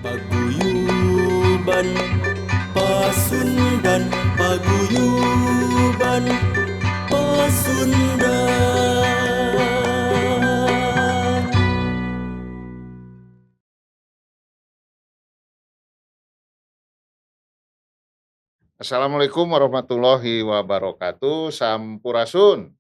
Paguyuban Pasundan, paguyuban Pasundan. Assalamualaikum warahmatullahi wabarakatuh. Sampurasun.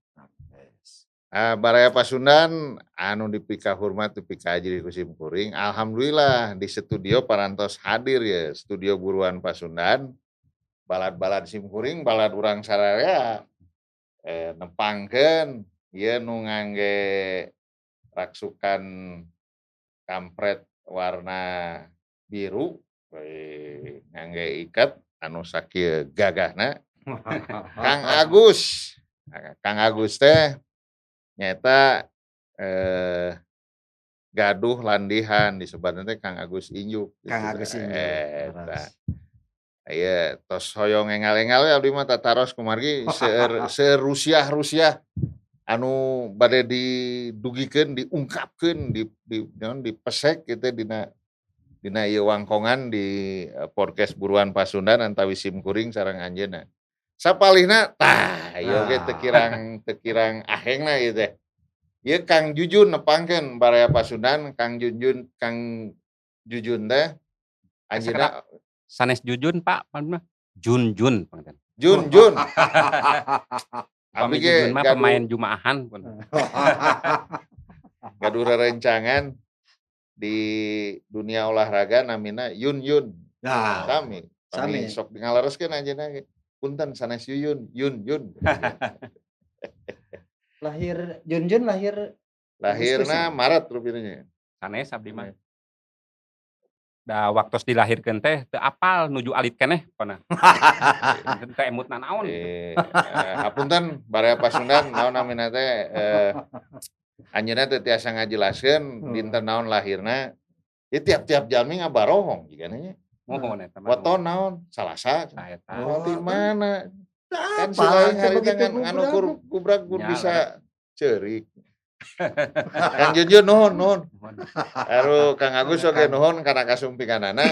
Baraya Pasundan anu dipika hormat dipika haji ku simkuring. Alhamdulillah di studio parantos hadir ya studio buruan Pasundan. Balad-balad simkuring balad urang sararea nepangkeun ieu nu ngangge raksukan kampret warna biru ngangge iket anu sakieu gagahna Kang Agus. Kang Agus teh nyata gaduh landihan disebutna teh Kang Agus Injuk. Kang Agus Injuk. Eta. Aya tos hoyong engal-engal we abdi mah tataros kumargi seueur Rusiah anu bade didugikeun diungkapkeun dipesek kitu dina ieu wangkongan di podcast buruan Pasundan antawi simkuring sareng anjeunna. Sapalihna tah ieu ge teu kirang ahengna ieu teh. Ieu Kang Jujun nepangkeun Baraya Pasundan. Kang Jujun teh anjeunna sanes Jujun Pak mah Jun panten. Jun. Abdi Jujun mah pemain jumaahan pun. Gaduh rerencangan di dunia olahraga namina Yun. Nah, Sami sok ngalereskeun anjeunna ge. Punten sanes Yun. lahir Jun Lahirna Maret rupanya. Sanes abdi mah. Da waktos dilahirkeun teh teu apal nuju alit keneh pona. Teu emutna naon. Hapunten Baraya Pasundan naon namina teh anjeunna teh tiasa ngajelaskeun dinten naon lahirna. Ieu tiap-tiap jalmi ngabarohong jigana nya. Mohon eta mah. Weton naon? Salasa. Eta. Di mana? Kan selain hari dengan anu kubrak bisa ceurik. Kang Jujun nuhun. Aru Kang Agus oge nuhun kana kasumpikanana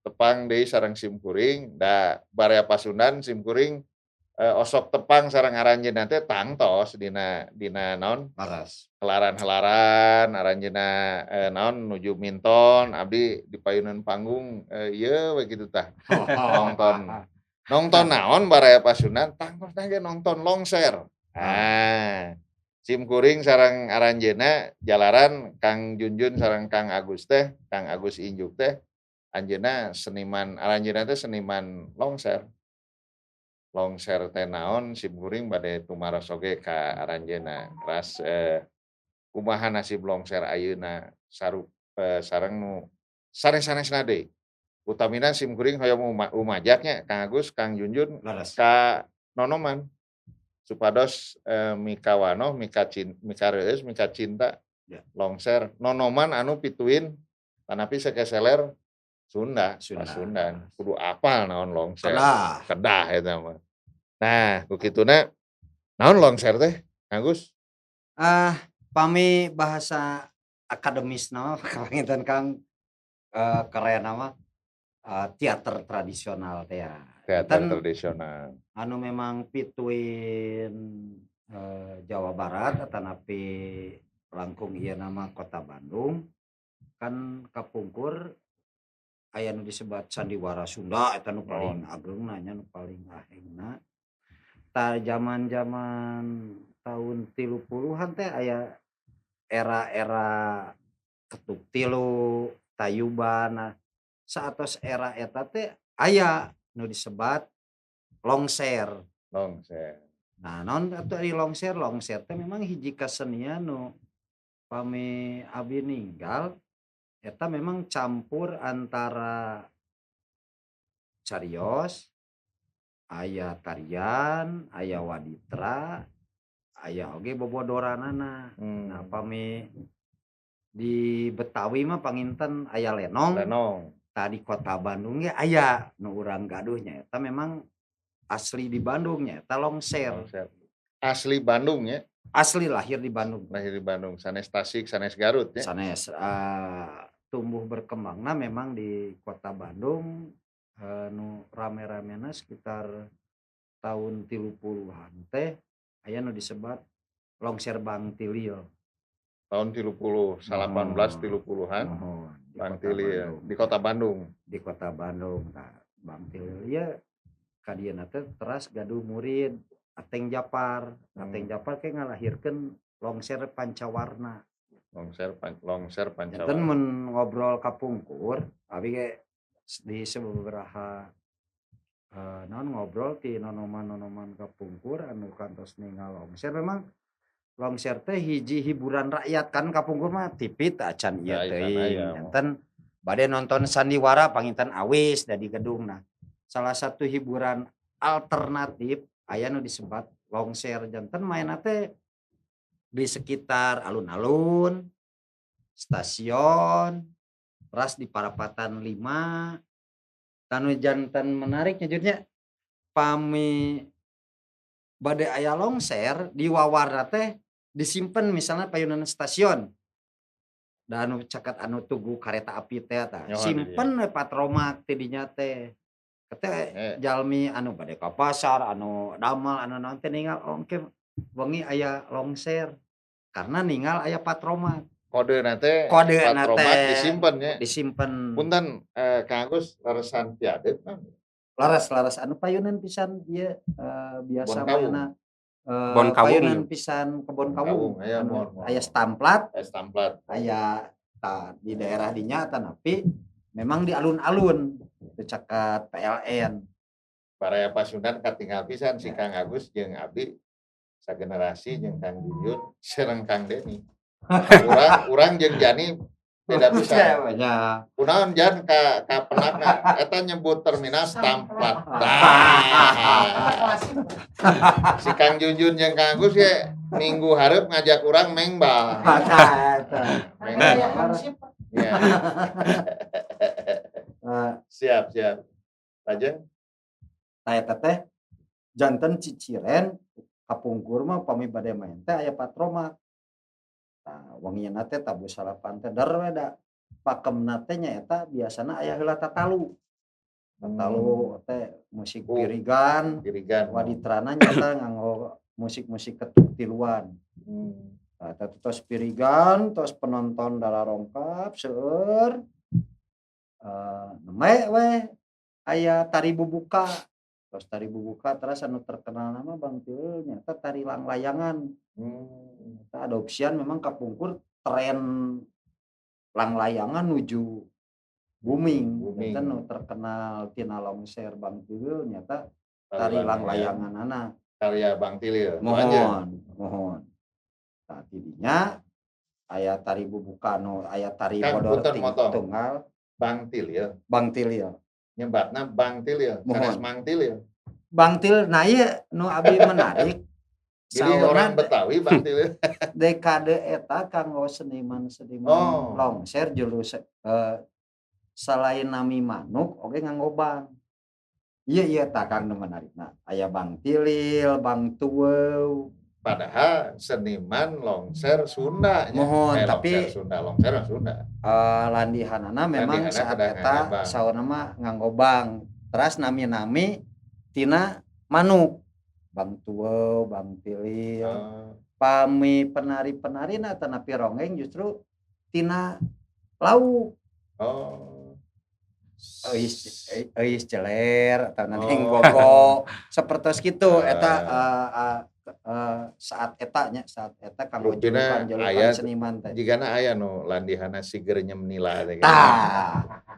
tepang deui sareng simkuring da Baraya Pasundan simkuring osok tepang sareng aranjeunna teh tangtos dina naon? Laras. Helaran aranjeunna naon nuju minton abdi di payunan panggung ieu we kitu tah. Nongton naon Baraya Pasundan tangtos ge nongton longser. Simkuring sareng aranjeunna jalaran Kang Junjun sareng Kang Agus teh, Kang Agus Injuk teh anjeunna aranjeunna teh seniman longser. Longser teh naon simkuring bade tumaros oge ka aranjeunna. Ras kumaha nasib longser ayeuna sareng nu sanes-sanesna deui. Utamina simkuring hoyong umajaknya Kang Agus, Kang Junjun ka nonoman. Supados mika wanoh, mika reus, mika cinta, longser, nonoman anu pituin, tanapi sakeseler Sunda. Pasundan. Kudu apal naon longser. Kedah eta mah. Nah, kukituna naon longser teh, Agus? Pami bahasa akademis nama kawangitan Kang keren nama teater tradisional teh ya. Teater tradisional. Anu memang pituin Jawa Barat atanapi langkung ieu nama Kota Bandung kan kapungkur aya nu disebut sandiwara Sunda eta nu paling ageungna nya nu paling ahengna. Ta zaman-zaman tahun 30-an teh aya era-era ketuk tilu, tayuban. Saatos era eta teh aya nu disebat longser. Nah, naon atuh ari longser teh memang hiji kasenian nu pami abdi ninggal eta memang campur antara carios, aya tarian, aya waditra, aya oge bobodoranana. Nah, pami di Betawi mah panginten aya lenong. Tadi Kota Bandung ge aya nu urang gaduhnya eta memang asli di Bandung nya eta longser. Asli Bandung ya? Asli lahir di Bandung. Sanes Tasik, sanes Garut ya. Sanes tumbuh berkembangna memang di Kota Bandung nu rame-ramena sekitar tahun 30-an teh aya nu disebat longser Bang Tilil. Tahun 30, 1830-an Di Bang Kota Tilil Bandung. di Kota Bandung. Di Kota Bandung. Nah, Bang Tilil ya kadiana teh teras gaduh murid Ateng Japar. Ateng Japar ke ngalahirkeun longser Pancawarna. Longser Enten Pancawarna. mun ngobrol kapungkur, abi ge di sababaraha naon ngobrol ti nonoman-nonoman kapungkur anu kantos ningal longser memang longser teh hiji hiburan rakyat kan kapungkur mah TV teh acan ieu Ya, ikan teuing. ayam. Enten bade nonton sandiwara panginten awis da di gedungna. Salah satu hiburan alternatif aya nu disebat longser janten mainna teh di sekitar alun-alun, stasiun, ras di Parapatan 5. Tanu janten menariknya jadinya pami bade aya longser di wawarna teh disimpen misalnya payunan stasiun. Da anu caket anu tugu kareta api teh tah. Nyaho Simpen we patromak ti dinya teh. Teh jalmi anu bade ka pasar, anu damal, anu naon teh ningal ongke wengi aya longser. Karena ningal aya patromak. Kodena teh Kodena patromak teh disimpen nya. disimpen. Punten Kang Agus leresan piadeut mah. Laras anu payunan pisan ieu biasa Bon kawung. mainna Bon kawung payunan ieu. pisan kebon Bon kawung. kawung, aya Anu bon. aya stamplat, Estamplat. aya di daerah dinya tapi memang di alun-alun teu caket PLN. Baraya Pasundan katinggal pisan si Kang Agus jeung Abi sagenerasi jeung Kang Junjun sareng Kang Deni. Urang jeung Jani beda pisan. Banyak. Kunaon Jan ka penakna eta nyebut terminal stamplat. Si Kang Junjun jeung Kang Agus ge minggu hareup ngajak urang mengbal. Mengbal. Ya. Siap. Lajeng Eta teh janten ciciren kapungkur mah pami bade main teh aya patromak. Nah, wangiana teh tabu salapan teh dar we da pakemna teh nyaeta biasana aya heula tatalu. Tatalu teh musik pirigan, waditrana nyata nganggo musik-musik ketuk tiluan. Nah, tos pirigan, tos penonton dalarongkap seueur. Neme we aya tari bubuka. Tos tari bubuka terus anu terkenal nama Bang Tilil nyata tari langlayangan. Adopsian memang kapungkur tren langlayangan nuju booming. Eta nu terkenal tina longser Bang Tilil nyata tari langlayanganana. Karya Bang Tilil. Mohon. Nah, tidinya aya tari bubuka nu aya tari bodor tunggal Bang Tilil. Nyebatna Bang Tilil, sanes Mang Tilil. Bang Tilil nah ieu nu abi menarik. Jadi orang Betawi Bang Tilil. Dekade eta kanggo seniman longser julus selain nami manuk oge nganggo bang. Iya tah kang nu menarikna. Aya Bang Tilil, Bang Tuweuh. Padahal seniman longser Sunda tapi longser Sunda. Landihanana memang saat eta saurna mah nganggo bang. Terus nami-nami tina manuk. Bang Tuweuh, Bang Tilil. Pami penari-penarina tanapi ronggeng justru tina lauk. Euis celer atau nanti gogo sapertos kitu eta saat eta kanggo julukan seniman teh. Jigana aya nu landihana siger nyem nila teh.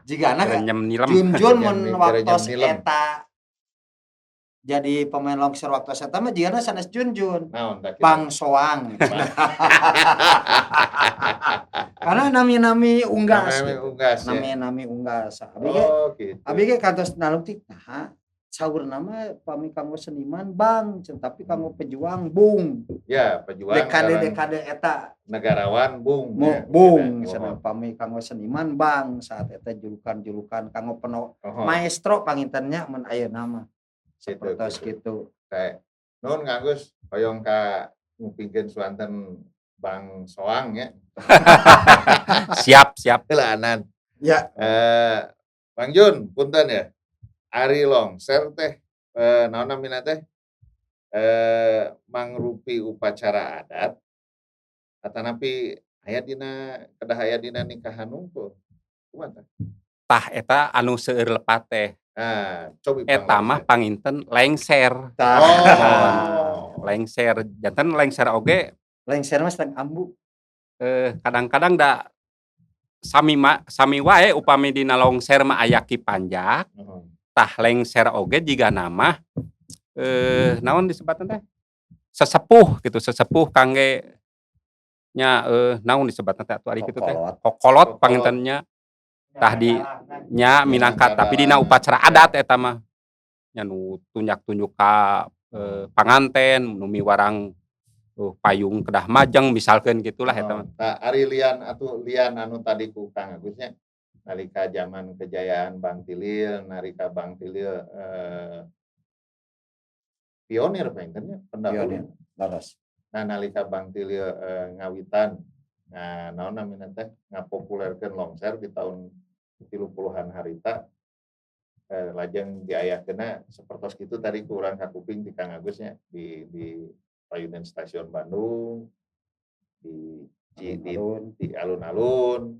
Jigana Junjun mun waktos eta jadi pemain longser waktu eta mah jigana sanes Junjun. Bang Soang. Karena nami-nami unggas. Nami-nami unggas. Abi ge kantos naluktik nah saur nama pami kanggo seniman bang, tapi kanggo pejuang bung. Ya, pejuang. Dekade eta negarawan bung. Bung, misalnya pami kanggo seniman bang, saat eta julukan kanggo maestro pangintennya mun aya nama. Sapertos kitu. Kayak nuhun Kang Agus, hoyong ka ngupingkeun suanten Bang Soang ya. Siap. siap. Heulaanan. Ya. Bang Jun, punten ya. Ari longser teh naon namina teh? Mangrupi upacara adat atanapi aya dina kedah aya dina nikahan unggul. Kumaha tah? Tah eta anu seueur lepat teh. Cobi Eta mah panginten lengser. Oh. Lengser, janten lengser oge Lengser mah sedang ambu. kadang-kadang da sami wae upami dina longser mah aya ki panjak, tah lengser oge jiga nama naon disebatna teh? Sesepuh gitu, sesepuh kangge nya naon disebatna teh atuh ari kitu teh? Kokolot pangintennya tah di nya minangka tapi dina upacara adat eta mah. Nya nu tunjak-tunjuk ka panganten, nu miwarang payung kedah majeng misalkeun gitulah eta mah. Tah ari lian anu tadi ku Kang Agusnya nalika zaman kejayaan Bang Tilil, nalika Bang Tilil pionir paintennya pendahulu. Laras. Nah nalika Bang Tilil ngawitan naon namina teh ngapopulerkeun longser di tahun 30-an harita lajeng diayakeunna sapertos kitu tadi ku urang kakuping di Kang Agusnya di payunan stasiun Bandung di alun-alun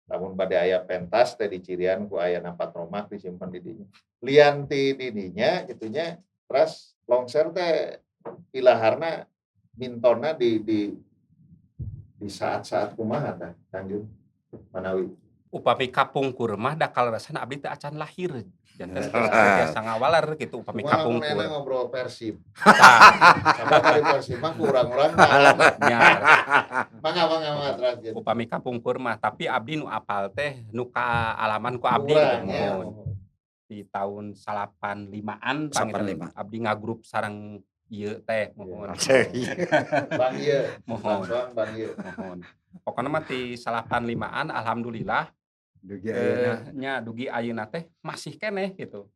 lamun bade aya pentas teh di cirian ku aya patromak disimpen di dinya lian ti didinya gitunya terus longser teh ilaharna mintonna di saat-saat kumaha tah Kang Jun manawi Upami kapungkur mah da kaleresan abdi teh acan lahir. Janten biasa ngawaler gitu upami kapungkur. Ngobrol Persib. Tah, Sama kali Persib mah kurang-kurang nya mangga terus. upami kapungkur mah tapi abdi nu apal teh nu kaalaman ku abdi Kurang, gitu, ya. mohon. Di tahun 85-an 85. panginten abdi ngagrup sareng ieu teh mohon. Bang ieu. Mohon. Bang ieu. Mohon. Pokona mah ti 85-an alhamdulillah Dugi ayeuna nya dugi ayeuna teh masih keneh gitu.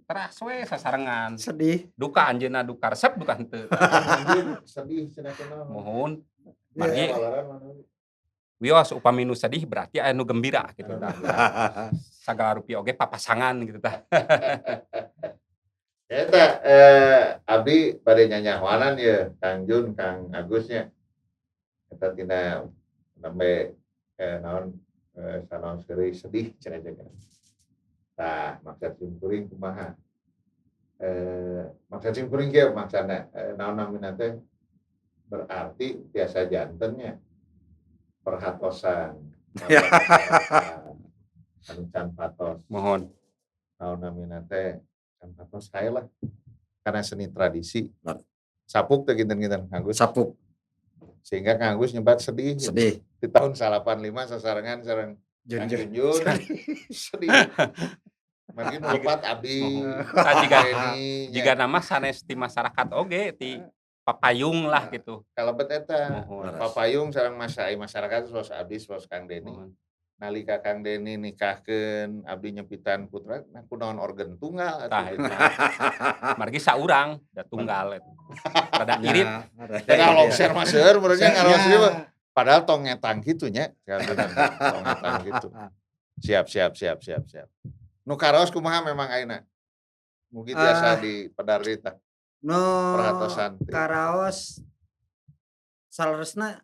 Teras we sasarengan. sedih. Duka anjeunna duka resep duka henteu. Sedih cenah kenal. Mohon. Ya, Margi wios upami nu sedih berarti aya nu gembira gitu tah. Sagala rupi oge papasangan gitu tah. Eta abdi bade nyanyahoanan ye Kang Jun, Kang Agusnya. Eta tina nembe naon sanaon seuri sedih cenah jeung. Tah maksud simkuring kumaha? Maksud simkuring ge maksana naon namina teh berarti tiasa jantennya perhatosan. Anu can patos. Mohon. Naon namina teh can patos hae lah. Karena seni tradisi. Benar. Sapuk teh ginten-ginten Kang Agus. Sapuk Sehingga Kang Agus nyebat sedih. sedih. Di tahun 85 sasarengan sareng Kang Junjun. Sedih. Mungkin lepat abdi. Tah nya. jiga nama sanes ti masyarakat oge ti papayung lah gitu. Kalebet eta. Mohon. Papayung sareng masyarakat sos abdi sos Kang Deni. Mohon. Nalika Kang Deni nikahkeun abdi nyempitan putra nah kunaon organ tunggal Tah atuh. eta. Margi saurang da tunggal eta. Rada irit. Tengah longser mah seueur benernya ngaros ieu mah. Ya. Padahal tong ngetang kitu nya. Tong ngetang gitu. Siap. Nu karos kumaha memang ayeuna? Mugi tiasa di pedarri tah No perhatosan. karaos saleresna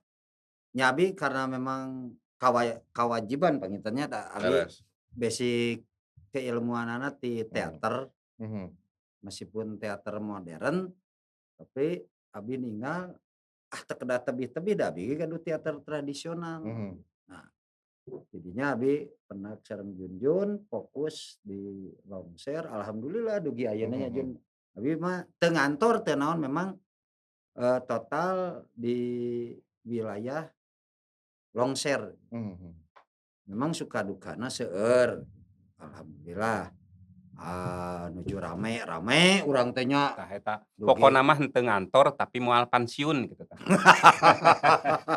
nyabi karena memang kawajiban pangintennya da abi Leres. basic keilmuanana ti teater Mhm. meskipun teater modern tapi abi ninggal teu kedah tebih-tebih da abi ge kadu teater tradisional. Mhm. Jadinya abi pernah sareng Junjun fokus di longser alhamdulillah dugi ayeuna nya Jun. Abi mah teu ngantor teu naon memang total di wilayah longser. Mhm. Memang suka dukana seueur. Alhamdulillah. Nuju rame urang teh nya. Tah eta. Dugi. Pokona mah henteu ngantor tapi moal pensiun gitu tah.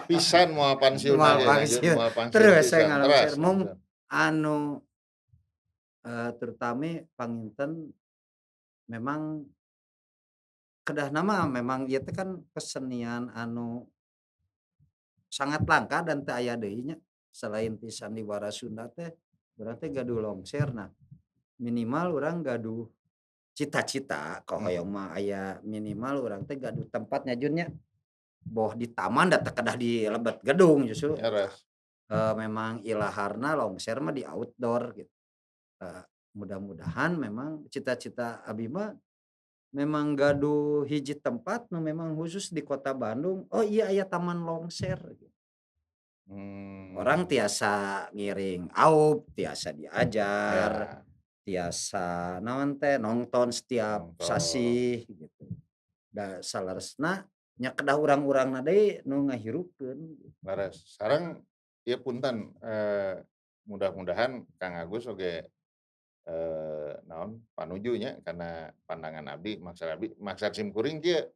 Pisan moal pensiun Moal aja, pensiun. moal pensiun Terus pisan. saya ngalongser. Teras, Mung bener. anu terutama panginten memang kedah nama memang ieu teh kan kesenian anu sangat langka dan teu aya deui nya. selain ti sandiwara Sunda teh berarti gaduh longser. Nah minimal orang gaduh cita-cita kok hoyong mah aya minimal orang teh gaduh tempatnya Junnya boh di taman da teu kedah di lebet gedung justru Beres. memang ilaharna longser mah di outdoor gitu. Mudah-mudahan memang cita-cita abi mah memang gaduh hiji tempat nu memang khusus di kota Bandung. Oh iya aya taman longser gitu. Orang tiasa ngiring aub, tiasa diajar, Ya, tiasa naon teh nonton setiap nonton. sasih gitu. Da salaresna nya kedah urang-urangna deui nu ngahirupkeun. Beres. Sareng ieu punten mudah-mudahan Kang Agus oge naon panuju nya kana pandangan abdi maksud simkuring kieu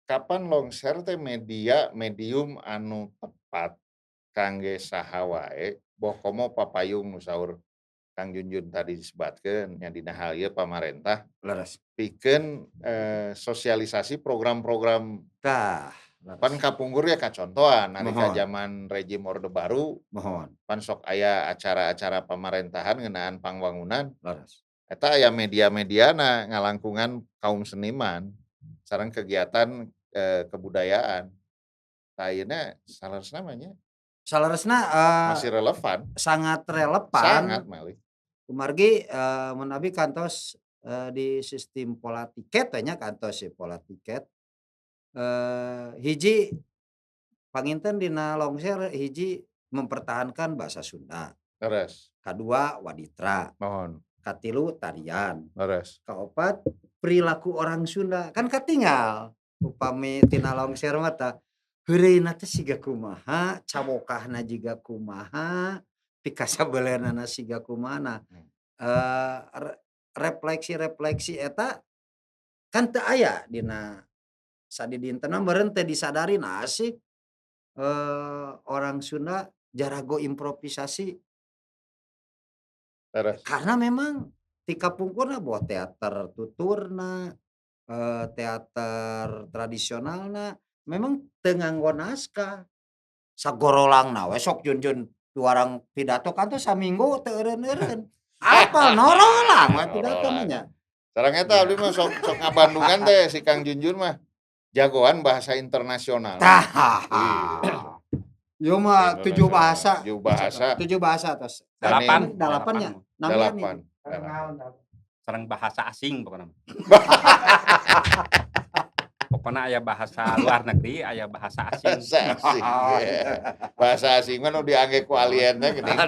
kapan longser teh medium anu tepat kangge saha wae boh komo papayung nu saur Kang Junjun tadi disebatkeun nya dina hal ieu pamarentah Leres. pikeun sosialisasi program-program Tah, pan kapungkur ya kacontohan nalika Mohon. zaman rejim Orde Baru mohon. pan sok aya acara-acara pemerintahan ngeunaan pangwangunan Leres. eta aya media-mediana ngalangkungan kaum seniman sareng kegiatan kebudayaan. Tah ayeuna salaresna mah nya Salaresna masih relevan, sangat sangat relevan. malih. Kumargi mun abi kantos di sistem pola tiket we nya kantos si pola tiket. Hiji panginten dina longser hiji mempertahankan bahasa Sunda. Leres. Kadua waditra. Mohon. Katilu tarian. Leres. Kaopat perilaku orang Sunda. Kan katinggal upami tina longser mah tah heureuna teh siga kumaha, cabokahna jiga kumaha, pikasabeuleunnana siga kumaha. Nah, refleksi-refleksi eta kan teu aya dina sadidintena meureun teu disadari naah sih orang Sunda jarago improvisasi. Leres. Karena memang ti kapungkurna boh teater tuturna, teater tradisionalna memang teu nganggo naskah. Sagorolangna we sok Junjun tuarang pidato kan teh saminggu teu eureun-eureun. Apal norolang we pidatona nya. Sareng eta abdi mah sok ngabandungan teh si Kang Junjun mah jagoan bahasa internasional. Tah. Iya. Yo mah 7 bahasa. 7 bahasa. 7 bahasa tos. Dalapan. Dalapan nya. Dalapan. Sareng bahasa asing pokona. Pokona aya bahasa luar negeri, aya bahasa asing. Bahasa asing. Bahasa asing mah nu diangge ku alienna geuning.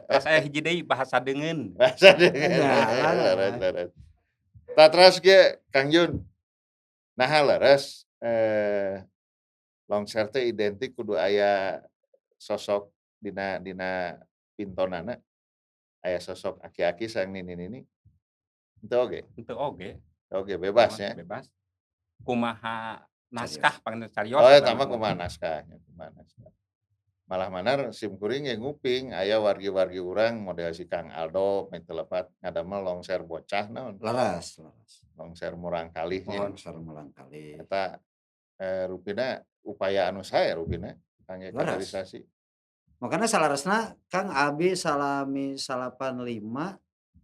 Terus aya hiji deui bahasa deungeun. Bahasa leres. Tah terus ge Kang Jun. Naha leres longser teh identik kudu aya sosok dina pintonana aya sosok aki-aki sareng nini-nini. Henteu oge. Henteu oge. Oge bebas ya. Bebas. Kumaha naskah panggil carios. Oh eta mah kumaha naskahnya, kumaha naskah. Malah manar simkuring ge nguping aya wargi-wargi urang model si Kang Aldo meh teu lepat ngadamel longser bocah naon. Leres. Longser murang kalih nya. Longser murang kalih. Eta rupina upaya anu sae rupina kangge kaderisasi. Makanya salaresna Kang abi salami 85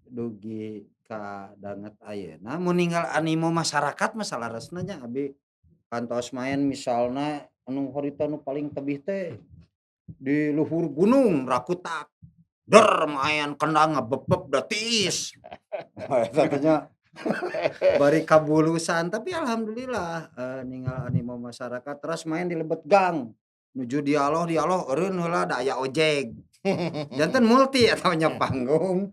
dugi ka danget ayeuna mun ninggal animo masyarakat mah salaresna nya abi kantos main misalna anu harita nu paling tebih teh di luhur gunung Rakutak. Der main kendang ngebebeb da tiis. Eta teh nya bari kabulusan tapi alhamdulillah ninggal animo masyarakat terus main di Lebet Gang. Nuju dialog eureun heula da aya ojeg. Janten multi eta nya panggung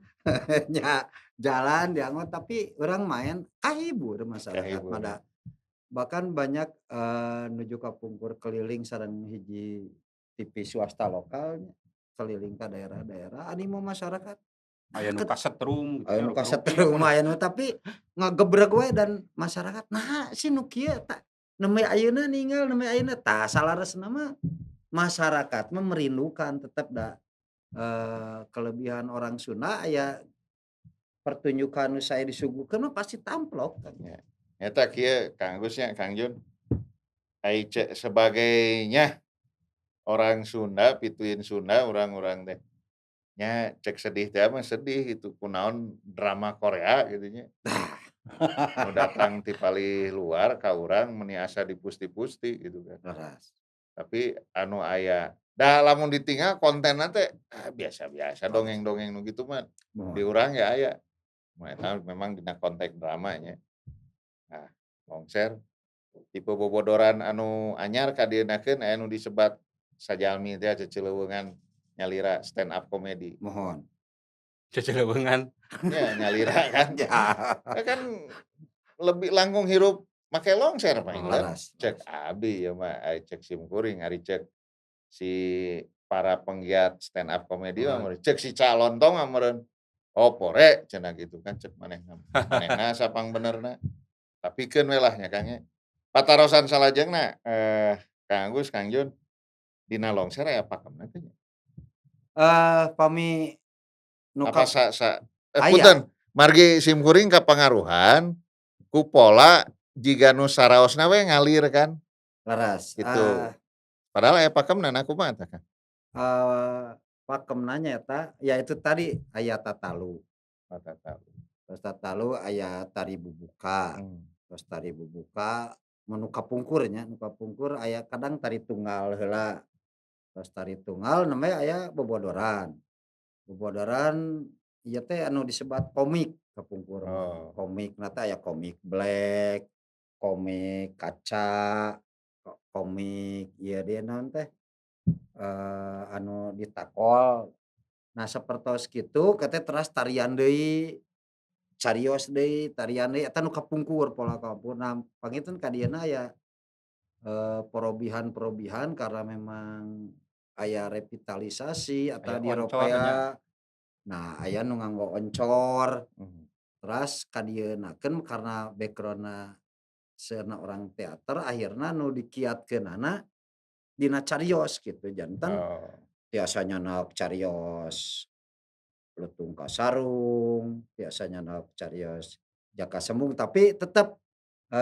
nya jalan dianggo tapi urang main kahibur masyarakat mada. Bahkan banyak nuju kapungkur keliling sareng hiji TV swasta lokalnya keliling ka daerah-daerah animo masyarakat. Aya nu kasetrum. Aya nu kasetrum aya nu tapi ngagebreg we dan masyarakat nah si nu kieu ta nembe ayeuna ninggal nembe ayeuna tah salaresna mah masyarakat mah merindukan tetep da kelebihan orang Sunda aya pertunjukan nu sae disuguhkeun mah pasti tamplok kan. Eta kieu Kang Agus nya Kang Jun. Ai sebagainya orang Sunda, pituin Sunda, orang-orang teh nya cek sedih teh mah sedih gitu kunaon drama Korea gitu nya. Nu datang ti palih luar ka urang meni asa dipusti-pusti gitu kan. Leres. Tapi anu aya da lamun ditinggal kontenna teh biasa-biasa Leres. dongeng-dongeng nu kitu mah di Mohon. urang ya aya. Eta memang dina konteks drama nya. Nah, longser tipe bobodoran anu anyar kadienakeun aya nu disebat sajalmi teh cecileuweungan nyalira stand up comedy. Mohon. Ceceleungan. Ya nyalira kan. Ya. Kan lebih langkung hirup make longser paling Laras. cek abi ya mah cek simkuring ari cek si para penggiat stand up comedy mah cek si calontong meureun oh pore cenah gitu kan cek manehna manehna sapang benerna tapikeun we lah nya Kang nya patarosan salajengna Kang Agus Kang Jun dina longser aya pakemna teh nya Pami nu apa ka aya. punten margi simkuring kapangaruhan ku pola jiga nu saraosna we ngalir kan Laras. gitu. Padahal aya pakemna na kumaha tah Kang? Pakemna eta ya itu tadi aya tatalu. Oh tatalu. Terus tatalu aya tari bubuka. Terus tari bubuka nu kapungkur nya, nu kapungkur aya kadang tari tunggal heula. Terus tari tunggal namanya aya bobodoran. Bobodoran ieu teh anu disebat komik kapungkur. Oh. Komikna teh aya komik black, komik kaca, komik ieu dia naon teh anu ditakol. Nah sapertos kitu kate teras tarian deui, carios deui, tarian deui eta nu kapungkur pola kapungkur. Nah pangitun ka dieuna aya perobihan-perobihan karena memang aya revitalisasi atau Aya di oncor nya. Eropea. Nah aya nu nganggo oncor. Teras kadienakeun karena background-na seueurna orang teater akhirna nu dikiatkeunana dina carios gitu janten Oh. biasanya naok carios Leutung ka Sarung, biasanya naok carios Jaka Sembung tapi tetep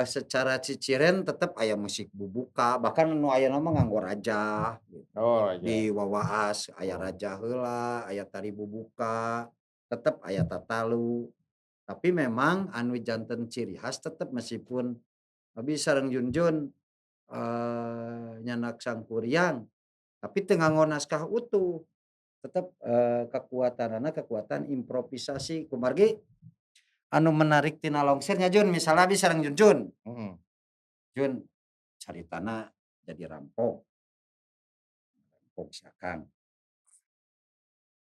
secara ciciren tetep aya musik bubuka bahkan nu ayeuna mah nganggo raja gitu. Oh Di iya. Wawaas aya raja heula, aya tari bubuka, tetep aya tatalu. Tapi memang anu janten ciri khas tetep meskipun abi sareng Junjun nyanak sangkuriang tapi teu nganggo naskah utuh. Tetep kekuatanana kekuatan improvisasi kumargi anu menarik tina longser nya Jun misalnya abi sareng Junjun. Jun caritana jadi rampok. Rampok si Akang.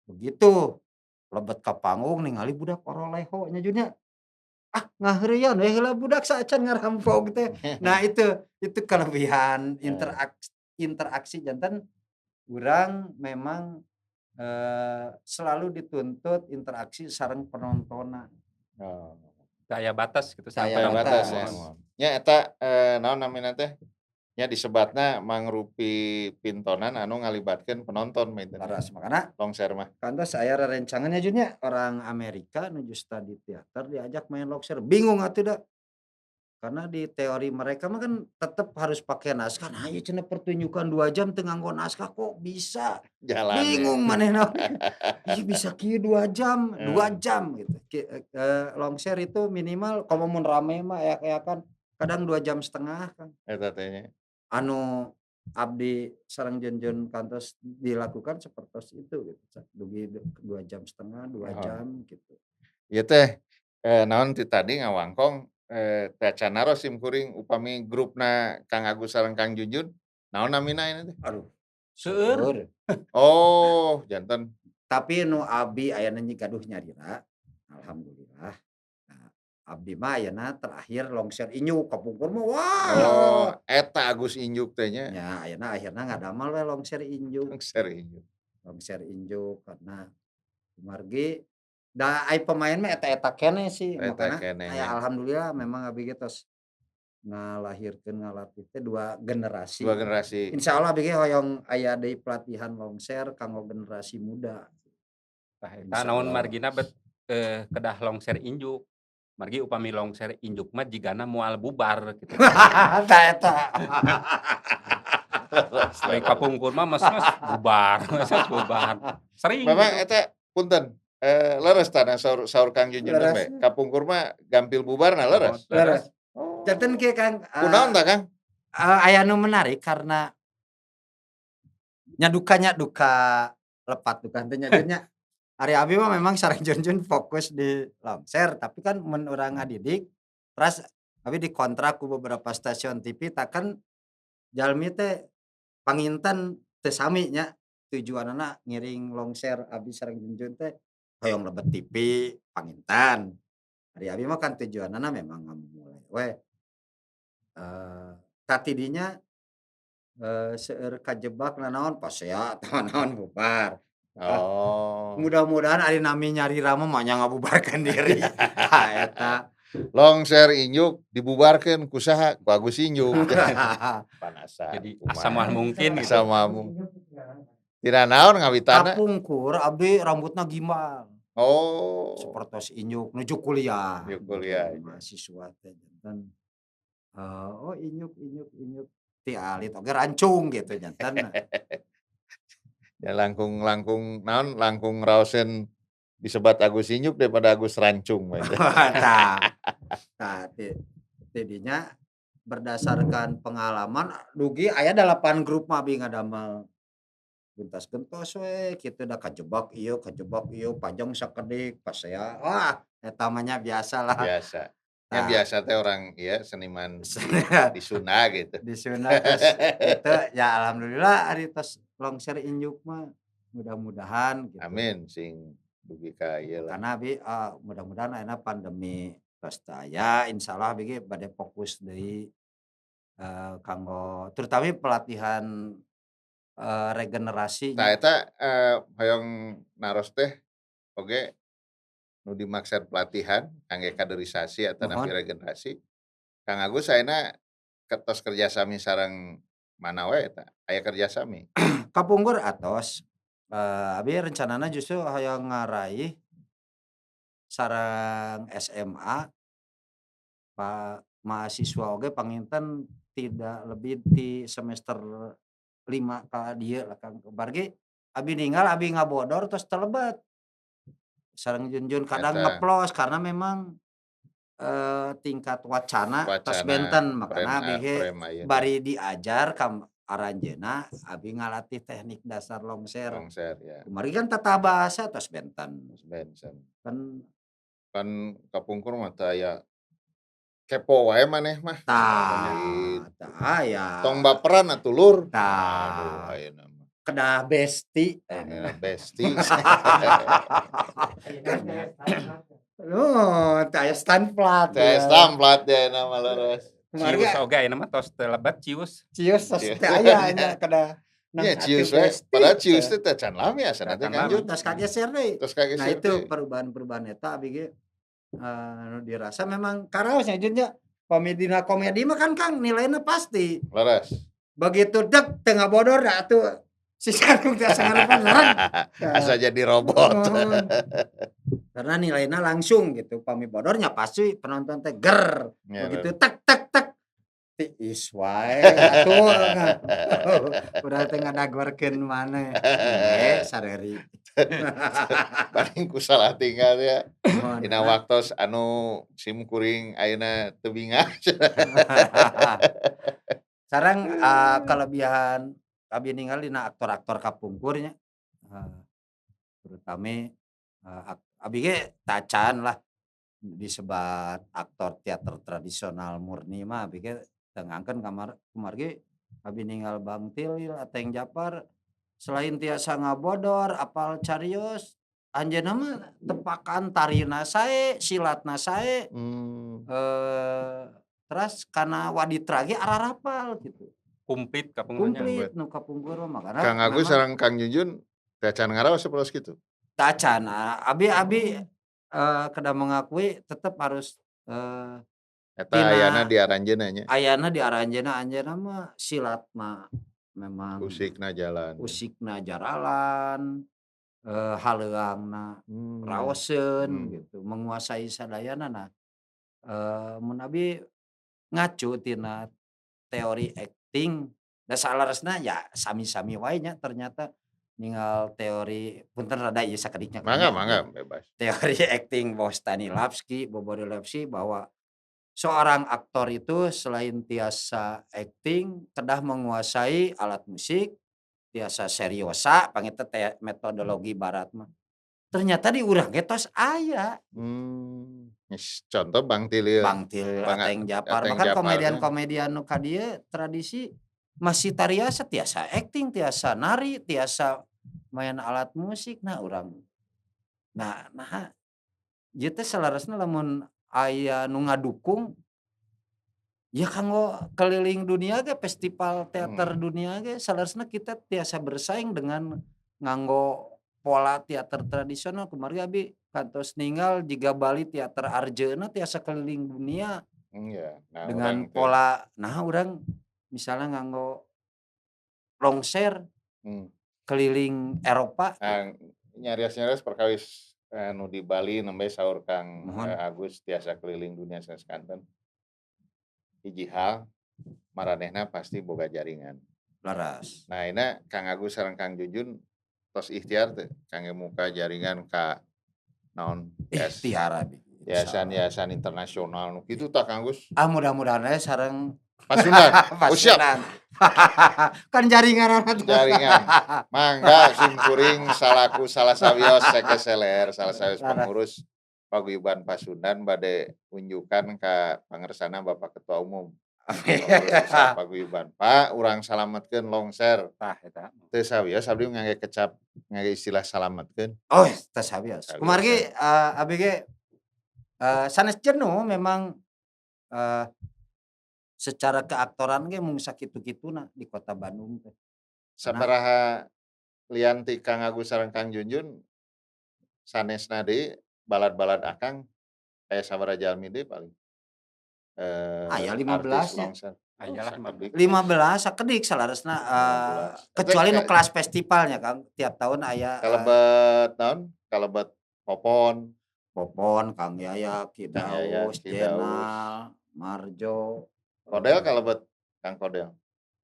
Begitu lebet ka panggung ningali budak oroleho nya Jun nya. Ah ngaheureuyan we heula budak saacan ngarampok teh. Nah itu kelebihan interaksi janten urang memang selalu dituntut interaksi sareng penontonan. Oh. Aya batas gitu Aya Aya sampai batas batas. ya. Nya eta naon namina teh? Nya disebatna mangrupi pintonan anu ngalibatkeun penonton mah itu. Laras makana Longser mah. kantos aya rerencangannya Jun nya orang Amerika nuju studi teater diajak main longser bingung atuh da. Karena di teori mereka mah kan tetep harus pakai naskah. Nah ieu cenah pertunjukan 2 jam teu nganggo naskah kok bisa. Jalan Bingung ya. manehna. Ih bisa kieu 2 jam, 2 Heeh. jam gitu. Longser itu minimal kalau mun rame mah ayak-ayakan kadang 2,5 jam kan. Eta teh nya. Anu abdi sareng Junjun kantos dilakukan sapertos itu gitu. Dugi 2,5 jam, 2 Oh. jam gitu. Ieu teh naon ti tadi ngawangkong teh can naros simkuring upami grupna Kang Agus sareng Kang Junjun naon namina ini teh? Aduh, Seueur. seueur. Oh, janten. Tapi nu abdi ayeuna nya gaduh nyarira. Alhamdulillah. Nah, abdi mah ayeuna terakhir longser Injuk kapungkur mah wah. Oh, eta Agus Injuk teh nya. Ya ayeuna akhirna ngadamel we longser Injuk. Longser Injuk. Longser Injuk karena kumargi da ai pemain mah eta-eta keneh sih Eta makana keneh aya nya. alhamdulillah memang abdi ge tos ngalahirkeun ngalatih teh 2 generasi. 2 generasi. Insyaallah abdi ge hoyong aya deui pelatihan longser kanggo generasi muda. Tah eta naon Insyaallah. margina kedah longser Injuk. Margi upami longser Injuk mah jigana moal bubar gitu. Tah eta. Ari kapungkur mah mes-mes bubar, mes-mes bubar. Sering Memang gitu. eta punten, leres tanah saur saur Kang Junjun teh Leres. we, kapungkur mah gampil bubarna Naon, leres. Leres. Oh. Janten kieu Kang, Kunaon tah Kang? aya nu menarik karena nya duka lepat duka teh nya jeung nya. Ari abi mah memang sareng Junjun fokus di Longser, tapi kan mun urang ngadidik, terus abi dikontrak ku beberapa stasiun TV takan jalmi teh panginten teu sami nya, tujuanna ngiring Longser abi sareng Junjun teh hoyong lebet TV panginten. Ari abi mah kan tujuanna memang ngamulai we. Katidinya seueur kajebak nanaon pasea tah naon bubar. Oh. Mudah-mudahan ari nami nyari rama mah nya ngabubarkeun diri. Eta. Longser Injuk dibubarkeun ku saha? Ku Agus Injuk. Panasan. Jadi asa moal mungkin gitu. Asa moal mungkin. Tina naon ngawitana? Kapungkur abdi rambutna gimbal. Oh. Sapertos Injuk nuju kuliah. Nuju kuliah. Mahasiswa teh janten. Oh Injuk ti alit oge rancung gitu janten. Ya langkung naon langkung raoseun disebat Agus Injuk daripada Agus Rancung we. Tah tidinya berdasarkan pengalaman dugi aya 8 grup mah abi ngadamel gentos-gentos we kitu da kajebak ieu pajang sakedik pasea wah eta mah nya biasalah. Biasa. Yang Tah. biasa teh orang ya seniman di Sunda gitu. Di Sunda terus itu ya alhamdulillah ari tos Longser Injuk mah mudah-mudahan gitu. Amin sing dugi ka ieu lah. Karena abi mudah-mudahan ayeuna pandemi tos teu aya insyaallah abi ge bade fokus deui kanggo terutama pelatihan regenerasi Tah nya. eta hoyong naros teh oge nu dimaksud pelatihan kangge kaderisasi atau napi Mohon. regenerasi. Kang Agus ayeuna tos kerjasami sareng mana we eta? Aya kerjasami. Kapungkur atos abi rencanana justru hoyong ngaraih sareng SMA mahasiswa oge panginten tidak lebih di semester 5 ka dieu lah Kang. Bargi abi ninggal abi ngabodor tos telebet. Sareng Junjun kadang Eta. ngeplos karena memang tingkat wacana tos benten makana abi ge bari diajar ka aranjeunna abi ngalatih teknik dasar Longser. Longser ya. Kumari kan tata bahasa tos benten. Bensen. Kan Kapungkur mah teh aya kepo wae maneh mah. tah aya. Tong baperan atuh lur. Tah. Aduh ayeuna mah. Kedah besti. Besti. Oh, tah aya stand plat. Teh stamplat ya ayeuna mah leres. Cius oge ayeuna mah tos teu lebat cius. Cius tos teh aya nya kedah. Iya cius we. Padahal cius teh can lami asana teh kan. Tos kageser deui. Terus kaget Nah itu perubahan-perubahan eta abi ge dirasa memang karaos nya Jun nya. Komedi mah kan Kang nilainya pasti. leres. Begitu dek tengah bodor dah tuh si Sarung teh sangarepan Asa jadi robot. Karena nilainya langsung gitu. Pami bodornya pasti penonton teh ger. Ya, Begitu tek tiis wae atuh. Udah teh ngadagorkeun maneh. Sareri. paling ku salah tinggal ya. Dina waktos anu sim kuring ayeuna teu bingah. Sareng kelebihan abi ninggal dina aktor-aktor kapungkurnya terutama abi ge tacan lah disebat aktor teater tradisional murni mah abi ge tengangkeun kumargi abi ninggal Bang Tilil Ateng Japar selain tiasa ngabodor apal carios anjeunna mah tepakan tarina sae silatna sae terus kana waditra ge ararapal gitu. Kumplit kapungkurnya. Kumplit nu kapungkur mah makana Kang Agus sareng Kang Junjun teh can ngaraos saperos kitu. tacan abi kedah mengakui tetap harus Eta ayana di aranjeunna nya. ayana di aranjeunna mah silat mah memang Usikna jalan. usikna jaralan haleuangna raoseun gitu menguasai sadayana nah mun abi ngacu tina teori acting Da salaresna ya sami-sami wae nya ternyata ninggal teori punten rada ieu sakediknya Mangga kami mangga, abdi. bebas. Teori acting Bos Stanislavski, Boborilevski bahwa seorang aktor itu selain tiasa acting, kedah menguasai alat musik, tiasa seriosa, pangita teh metodologi barat mah. Ternyata di urang ge tos aya. Contoh Bang Tilil, Bang Til, Bang Ateng Japar, Ateng bahkan Japar kan. komedian-komedian nu ka dieu tradisi masih tariasa tiasa acting, tiasa nari, tiasa main alat musik, nah urang. Nah, ieu teh salaresna lamun aya nu ngadukung, ya kanggo keliling dunia ge festival teater dunia ge salaresna kita tiasa bersaing dengan nganggo pola teater tradisional. Kumaha abi kantos ninggal jiga Bali teater Arjeuna tiasa keliling dunia Iya, nah dengan urang teh pola urang misalnya nganggo longser hmm. keliling Eropa. Nyarias-nyarias perkawis nu di Bali nembe saur Kang Mohon. Agus tiasa keliling dunia saneskanten. Hiji hal maranehna pasti boga jaringan. Laras. Nah, ini Kang Agus sareng Kang Junjun tos ikhtiar teh kangge muka jaringan ka naon Ikhtiar abi. yayasan internasional nu kitu tah Kang Agus. Mudah-mudahan we sareng Pasundan. Oh, siap. Pasundan. Kan jaringan tuh. Jaringan. Mangga simkuring salaku salah sawios sekeseler, salah sawios Laras. pengurus Paguyuban Pasundan bade unjukan ka pangersana Bapak Ketua Umum. Pengurus besar Paguyuban. Pak, urang salametkeun longser. Tah eta. Teu sawios abdi ngangge kecap ngangge istilah salametkeun. Oh, teh sawios. Kumargi abi ge sanes jenuh memang secara keaktoran ge mung sakitu-kituna di kota Bandung teh. Sabaraha lian ti Kang Agus sareng Kang Junjun sanesna deui balad-balad akang aya sabaraha jalmi deui paling. Aya 15 artis nya. longser. Ayalah 15. 15 sakedik salaresna 15. kecuali nu kelas festivalnya Kang tiap tahun aya Kalebet naon? Kalebet Popon, Kang Yaya, Ki Kang Yaya, Daus, Ki Daus. Jenal, Marjo, Kodel kalebet Kang Kodel.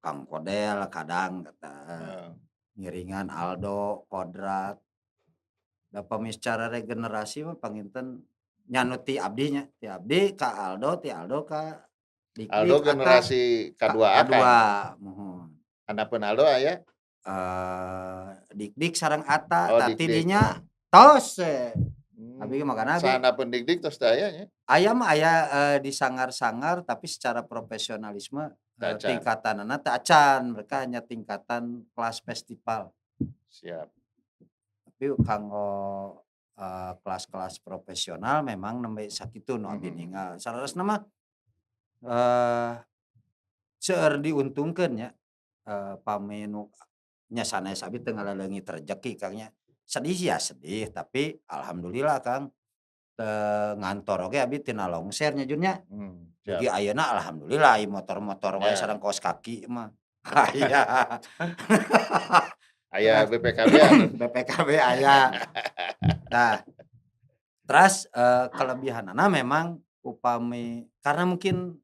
Kang Kodel kadang kata ngiringan Aldo, Kodrat. Da pamiscara regenerasi mah panginten nyanu ti abdi nya, ti abdi ka Aldo, ti Aldo ka Dik Aldo generasi kedua akang. Mohon. Handapun Aldo aya Dik sareng Atta, Oh, tati Dik-dik. dinya tos. Abi makana abi Sahandapun dik-dik tos teu aya nya. aya mah aya disangar-sangar tapi secara profesionalisme Teu acan. tingkatanana teu acan, mereka hanya tingkatan kelas festival. Siap. Tapi kanggo kelas-kelas profesional memang nembe sakitu nu abi ninggal. Salaresna mah seueur diuntungkeun nya pami nu nya sanes abi teu ngaleungit rezeki Kang nya. Sedih ya sedih, tapi alhamdulillah Kang ngantor oge abi tina longser nya Jun nya. Jadi Siap. ayeuna alhamdulillah aya motor-motor wae Ya. sareng kaos kaki mah. Aya. Aya BPKB anu. BPKB aya. Nah, terus kelebihanana memang upami karena mungkin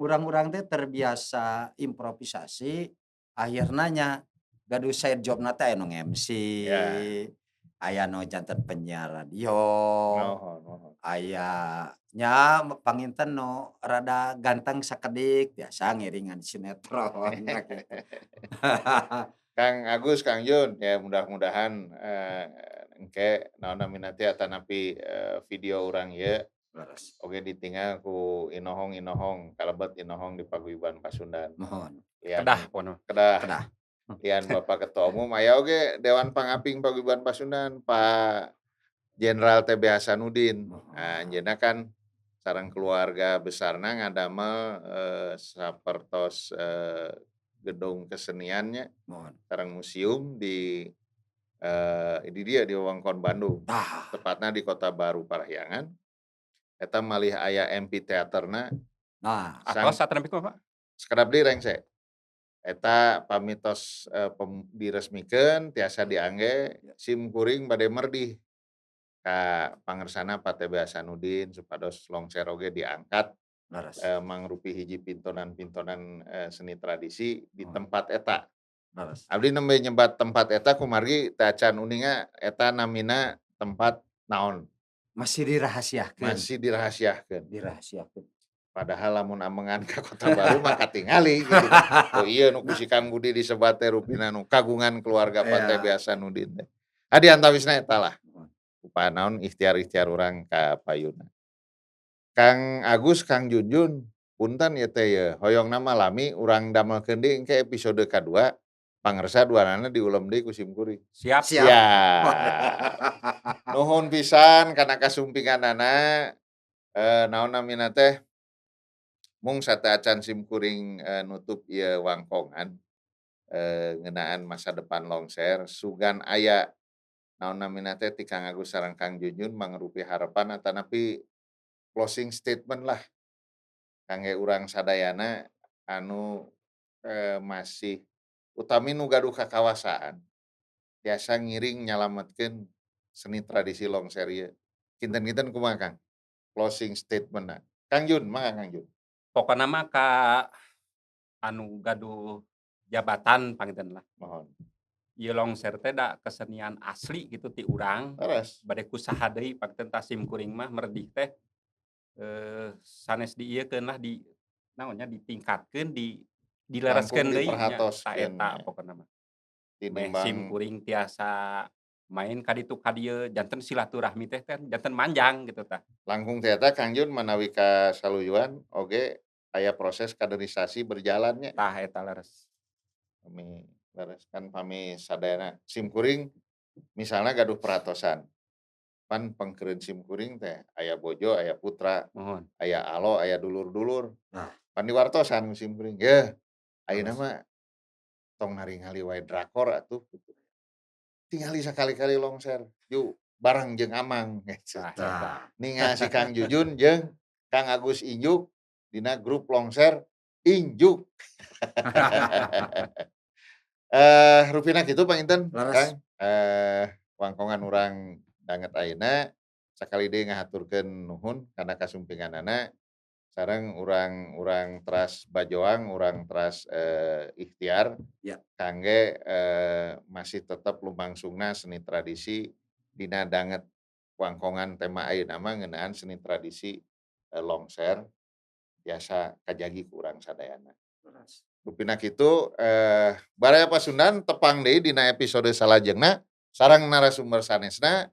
urang-urang teh terbiasa improvisasi, akhirna nya gaduh side jobna teh aya nu MC, Ya. aya nu janten penyiar radio, Nuhun. aya nya panginten nu rada ganteng sakedik biasa ngiringan sinetron gitu. Kang Agus, Kang Jun, ya mudah-mudahan engke naonna minati atanapi video urang ieu Laras. oge ditinggal ku inohong kalebet inohong di Paguyuban Pasundan. Mohon. Lian Kedah pono. Kedah. Lian Bapak Ketua Umum aya oge Dewan Pangaping Paguyuban Pasundan Pak Jenderal TB Hasanuddin. Nah, anjeunna kan sareng keluarga besarna ngadamel sapertos gedung keseniannya Mohon. sareng museum di dia di wewengkon Bandung. Tepatna di Kota Baru Parahyangan. Eta malih aya amphitheaterna. Nah, Atos satempi kumaha, Pak? Sekedap deui rengse. Eta pamitos diresmikeun tiasa diangge sim kuring bade merdih ka pangersana Pak TB Hasanuddin supados longser oge diangkat Laras. mangrupi hiji pintonan-pintonan seni tradisi di Oh. tempat eta. Laras. Abdi nembe nyebat tempat eta kumargi teu acan uninga eta namina tempat naon, Masih dirahasiakeun. masih dirahasiakeun. Dirahasiakeun. Padahal lamun amengan ka Kota Baru mah katingali gitu. Oh iya nu ku si Kang Budi disebat teh rupina nu kagungan keluarga pantai Iya. biasa Nudin teh. Di antawisna eta lah. Upaya naon ikhtiar-ikhtiar urang ka payuna. Kang Agus, Kang Junjun, punten ieu teh ye, hoyongna mah lami urang damelkeun deui engke episode kadua. Pangarsa duanana diulem deui ku Simkuring. Siap. Siap. Nuhun pisan kana kasumpinganana. Naon namina teh mung sateu acan Simkuring nutup ieu wangkongan ngeunaan masa depan Longser sugan aya naon namina teh ti Kang Agus sareng Kang Junjun mangrupi harapan atanapi closing statement lah kangge urang sadayana anu masih utami nu gaduh kakawasaan tiasa ngiring nyalametkeun seni tradisi Longser ieu. Kinten-kinten kumaha Kang? Closing statement-na. Kang Jun, mangga Kang Jun. Pokona mah ka anu gaduh jabatan panginten lah. Mohon. Ieu Longser teh da kesenian asli gitu ti urang. Laras. Bade kusaha deui panginten ta Simkuring mah merdih teh sanes diieukeun lah di naonnya ditingkatkeun dilereskeun Langkung deui nya diperhatoskeun ta eta nya. pokona mah. Meh Tinimbang Simkuring tiasa main ka ditu ka dieu janten silaturahmi teh kan janten manjang gitu tah. langkung teh eta Kang Jun manawi ka saluyuan oge aya proses kaderisasi berjalan nya. Tah eta leres. Pami leres kan pami sadayana Simkuring misalna gaduh peratosan. Pan pengkeureun Simkuring teh aya bojo, aya putra, Mohon. aya alo, aya dulur-dulur. Nah. Pan diwartosan ku Simkuring, "Yeuh, ayeuna Laras. mah tong naringali wae drakor atuh." Tingali sakali-kali Longser, yuk bareng jeung Amang. Tah eta. Nah. Ninga si Kang Jujun jeung Kang Agus Injuk dina grup Longser Injuk. Rupina kitu panginten Laras. Kang. Wangkongan urang danget ayeuna sakali deui ngahaturkeun nuhun kana kasumpinganana sareng urang teras bajoang, urang teras ikhtiar Ya. kangge masih tetep lumangsungna seni tradisi dina danget wangkongan tema ayeuna mah ngeunaan seni tradisi Longser biasa kajagi ku urang sadayana. Laras. Rupina kitu baraya Pasundan tepang deui dina episode salajengna sareng narasumber sanesna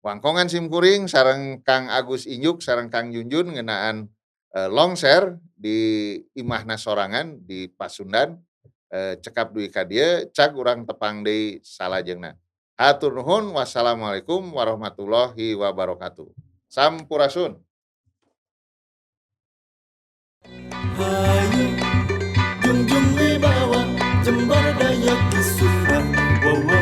wangkongan Simkuring sareng Kang Agus Injuk sareng Kang Junjun ngeunaan Longser di imahna sorangan di Pasundan. Cekap dugi ka dieu cag urang tepang deui salajengna. Hatur nuhun. Wassalamualaikum warahmatullahi wabarakatuh. Sampurasun. Hayu junjung wibawa jembar daya kisufah. Wow, wow.